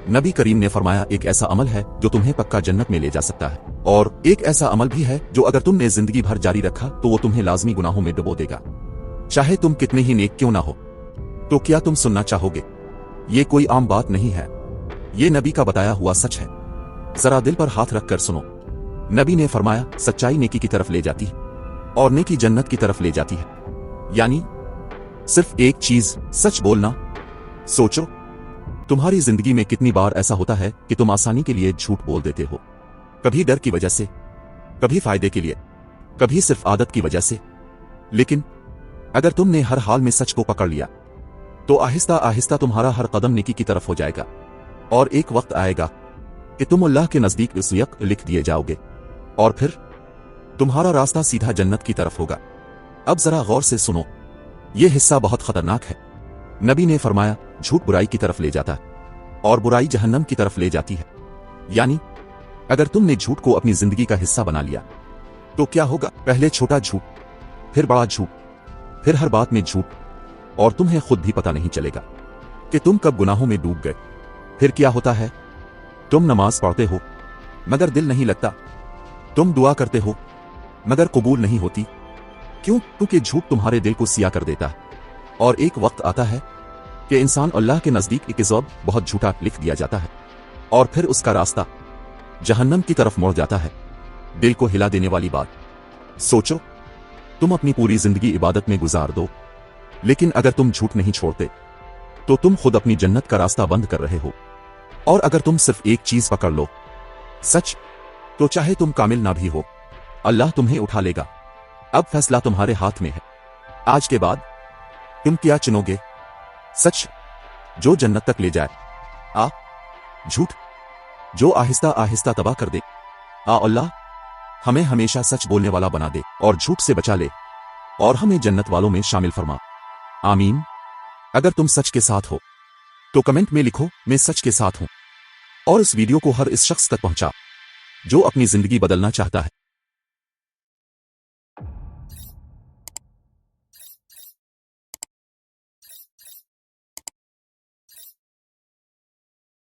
नबी करीम ने फरमाया, एक ऐसा अमल है जो तुम्हें पक्का जन्नत में ले जा सकता है, और एक ऐसा अमल भी है जो अगर तुमने जिंदगी भर जारी रखा तो वो तुम्हें लाजमी गुनाहों में डुबो देगा, चाहे तुम कितने ही नेक क्यों ना हो। तो क्या तुम सुनना चाहोगे? ये कोई आम बात नहीं है, ये नबी का बताया हुआ सच है। जरा दिल पर हाथ रखकर सुनो। नबी ने फरमाया, सच्चाई नेकी की तरफ ले जाती है और नेकी जन्नत की तरफ ले जाती है। यानी सिर्फ एक चीज, सच बोलना। सोचो, तुम्हारी जिंदगी में कितनी बार ऐसा होता है कि तुम आसानी के लिए झूठ बोल देते हो, कभी डर की वजह से, कभी फायदे के लिए, कभी सिर्फ आदत की वजह से। लेकिन अगर तुमने हर हाल में सच को पकड़ लिया तो आहिस्ता आहिस्ता तुम्हारा हर कदम नेकी की तरफ हो जाएगा, और एक वक्त आएगा कि तुम अल्लाह के नजदीक इस लिख दिए जाओगे, और फिर तुम्हारा रास्ता सीधा जन्नत की तरफ होगा। अब जरा गौर से सुनो, यह हिस्सा बहुत खतरनाक है। नबी ने फरमाया, झूठ बुराई की तरफ ले जाता है और बुराई जहन्नम की तरफ ले जाती है। यानी अगर तुमने झूठ को अपनी जिंदगी का हिस्सा बना लिया तो क्या होगा? पहले छोटा झूठ, फिर बड़ा झूठ, फिर हर बात में झूठ, और तुम्हें खुद भी पता नहीं चलेगा कि तुम कब गुनाहों में डूब गए। फिर क्या होता है? तुम नमाज पढ़ते हो मगर दिल नहीं लगता, तुम दुआ करते हो मगर कबूल नहीं होती। क्यों? क्योंकि झूठ तुम्हारे दिल को सिया कर देता है, और एक वक्त आता है कि इंसान अल्लाह के नजदीक एक ज़ब बहुत झूठा लिख दिया जाता है, और फिर उसका रास्ता जहन्नम की तरफ मुड़ जाता है। दिल को हिला देने वाली बात। सोचो, तुम अपनी पूरी जिंदगी इबादत में गुजार दो, लेकिन अगर तुम झूठ नहीं छोड़ते तो तुम खुद अपनी जन्नत का रास्ता बंद कर रहे हो। और अगर तुम सिर्फ एक चीज पकड़ लो, सच, तो चाहे तुम कामिल ना भी हो, अल्लाह तुम्हें उठा लेगा। अब फैसला तुम्हारे हाथ में है। आज के बाद तुम क्या चुनोगे? सच, जो जन्नत तक ले जाए, आ झूठ, जो आहिस्ता आहिस्ता तबाह कर दे। अल्लाह हमें हमेशा सच बोलने वाला बना दे और झूठ से बचा ले, और हमें जन्नत वालों में शामिल फरमा। आमीन। अगर तुम सच के साथ हो तो कमेंट में लिखो, मैं सच के साथ हूं, और इस वीडियो को हर इस शख्स तक पहुंचा जो अपनी जिंदगी बदलना चाहता है।